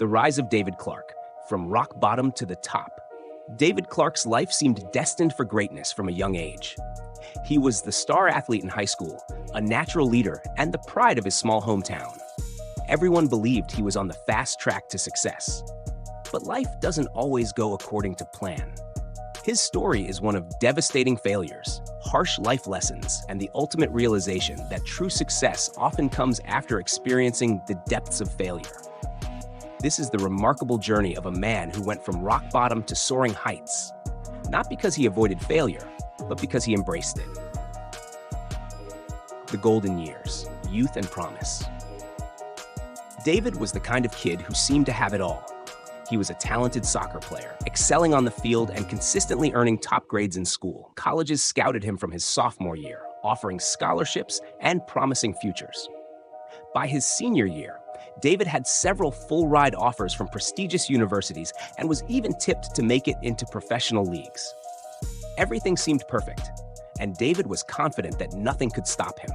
The rise of David Clarke, from rock bottom to the top. David Clarke's life seemed destined for greatness from a young age. He was the star athlete in high school, a natural leader, and the pride of his small hometown. Everyone believed he was on the fast track to success. But life doesn't always go according to plan. His story is one of devastating failures, harsh life lessons, and the ultimate realization that true success often comes after experiencing the depths of failure. This is the remarkable journey of a man who went from rock bottom to soaring heights, not because he avoided failure, but because he embraced it. The golden years, youth and promise. David was the kind of kid who seemed to have it all. He was a talented soccer player, excelling on the field and consistently earning top grades in school. Colleges scouted him from his sophomore year, offering scholarships and promising futures. By his senior year, David had several full-ride offers from prestigious universities and was even tipped to make it into professional leagues. Everything seemed perfect, and David was confident that nothing could stop him.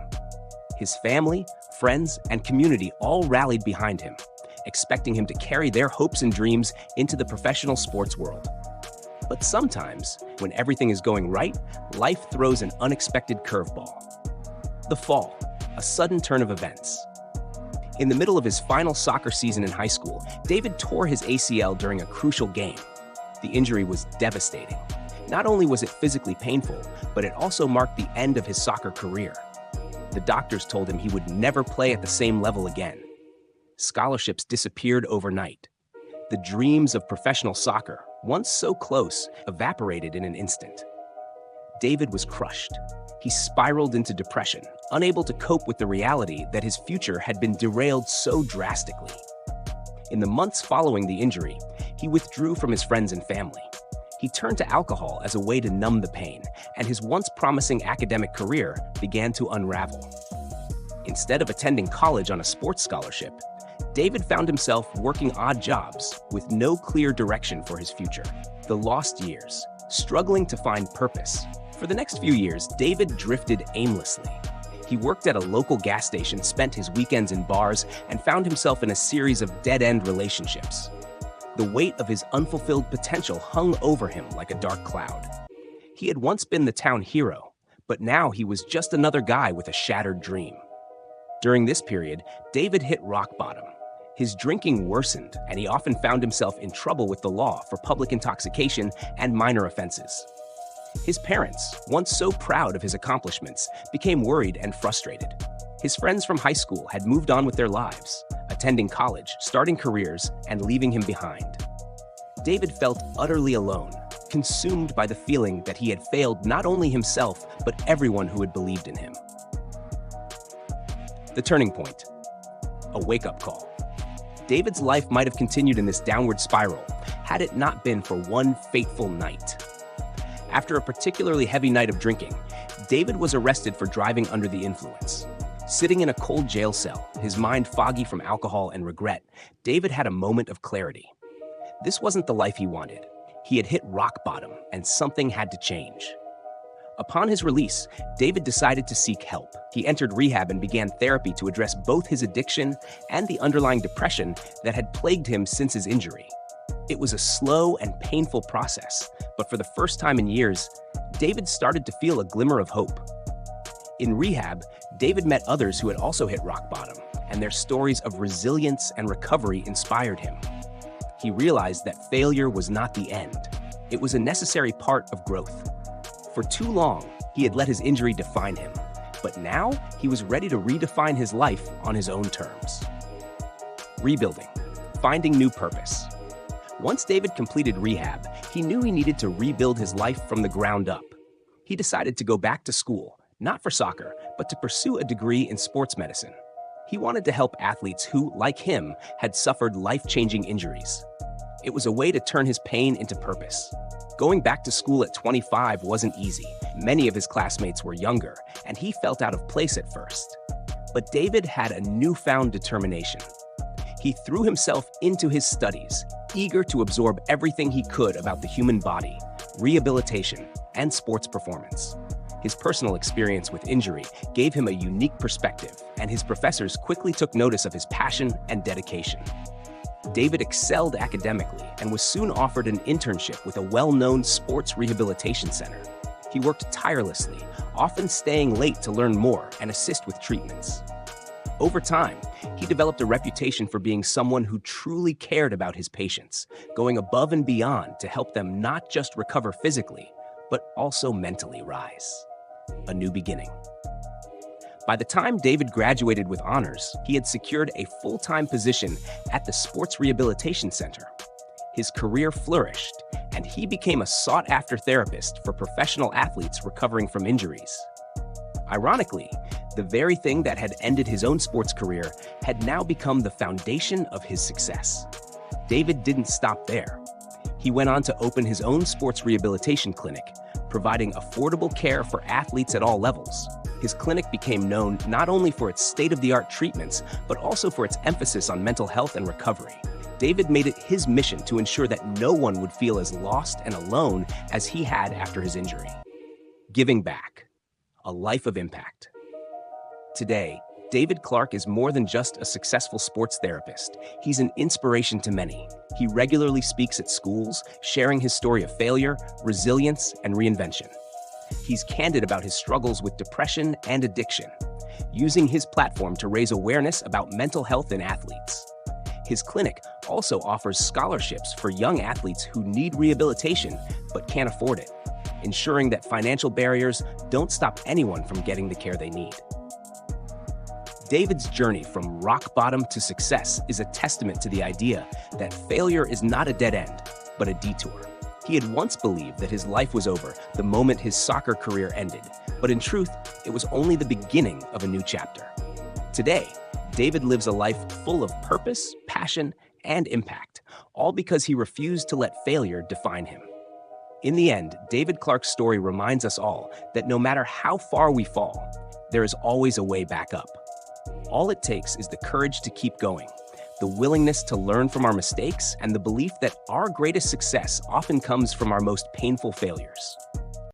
His family, friends, and community all rallied behind him, expecting him to carry their hopes and dreams into the professional sports world. But sometimes, when everything is going right, life throws an unexpected curveball. The fall, a sudden turn of events. In the middle of his final soccer season in high school, David tore his ACL during a crucial game. The injury was devastating. Not only was it physically painful, but it also marked the end of his soccer career. The doctors told him he would never play at the same level again. Scholarships disappeared overnight. The dreams of professional soccer, once so close, evaporated in an instant. David was crushed. He spiraled into depression, unable to cope with the reality that his future had been derailed so drastically. In the months following the injury, he withdrew from his friends and family. He turned to alcohol as a way to numb the pain, and his once promising academic career began to unravel. Instead of attending college on a sports scholarship, David found himself working odd jobs with no clear direction for his future. The lost years, struggling to find purpose. For the next few years, David drifted aimlessly. He worked at a local gas station, spent his weekends in bars, and found himself in a series of dead-end relationships. The weight of his unfulfilled potential hung over him like a dark cloud. He had once been the town hero, but now he was just another guy with a shattered dream. During this period, David hit rock bottom. His drinking worsened, and he often found himself in trouble with the law for public intoxication and minor offenses. His parents, once so proud of his accomplishments, became worried and frustrated. His friends from high school had moved on with their lives, attending college, starting careers, and leaving him behind. David felt utterly alone, consumed by the feeling that he had failed not only himself, but everyone who had believed in him. The turning point. A wake-up call. David's life might have continued in this downward spiral had it not been for one fateful night. After a particularly heavy night of drinking, David was arrested for driving under the influence. Sitting in a cold jail cell, his mind foggy from alcohol and regret, David had a moment of clarity. This wasn't the life he wanted. He had hit rock bottom, and something had to change. Upon his release, David decided to seek help. He entered rehab and began therapy to address both his addiction and the underlying depression that had plagued him since his injury. It was a slow and painful process, but for the first time in years, David started to feel a glimmer of hope. In rehab, David met others who had also hit rock bottom, and their stories of resilience and recovery inspired him. He realized that failure was not the end. It was a necessary part of growth. For too long, he had let his injury define him, but now he was ready to redefine his life on his own terms. Rebuilding, finding new purpose. Once David completed rehab, he knew he needed to rebuild his life from the ground up. He decided to go back to school, not for soccer, but to pursue a degree in sports medicine. He wanted to help athletes who, like him, had suffered life-changing injuries. It was a way to turn his pain into purpose. Going back to school at 25 wasn't easy. Many of his classmates were younger, and he felt out of place at first. But David had a newfound determination. He threw himself into his studies, eager to absorb everything he could about the human body, rehabilitation, and sports performance. His personal experience with injury gave him a unique perspective, and his professors quickly took notice of his passion and dedication. David excelled academically and was soon offered an internship with a well-known sports rehabilitation center. He worked tirelessly, often staying late to learn more and assist with treatments. Over time, he developed a reputation for being someone who truly cared about his patients, going above and beyond to help them not just recover physically, but also mentally rise. A new beginning. By the time David graduated with honors, he had secured a full-time position at the Sports Rehabilitation Center. His career flourished, and he became a sought-after therapist for professional athletes recovering from injuries. Ironically, the very thing that had ended his own sports career had now become the foundation of his success. David didn't stop there. He went on to open his own sports rehabilitation clinic, providing affordable care for athletes at all levels. His clinic became known not only for its state-of-the-art treatments, but also for its emphasis on mental health and recovery. David made it his mission to ensure that no one would feel as lost and alone as he had after his injury. Giving back. A life of impact. Today, David Clarke is more than just a successful sports therapist. He's an inspiration to many. He regularly speaks at schools, sharing his story of failure, resilience, and reinvention. He's candid about his struggles with depression and addiction, using his platform to raise awareness about mental health in athletes. His clinic also offers scholarships for young athletes who need rehabilitation but can't afford it, ensuring that financial barriers don't stop anyone from getting the care they need. David's journey from rock bottom to success is a testament to the idea that failure is not a dead end, but a detour. He had once believed that his life was over the moment his soccer career ended, but in truth, it was only the beginning of a new chapter. Today, David lives a life full of purpose, passion, and impact, all because he refused to let failure define him. In the end, David Clarke's story reminds us all that no matter how far we fall, there is always a way back up. All it takes is the courage to keep going, the willingness to learn from our mistakes, and the belief that our greatest success often comes from our most painful failures.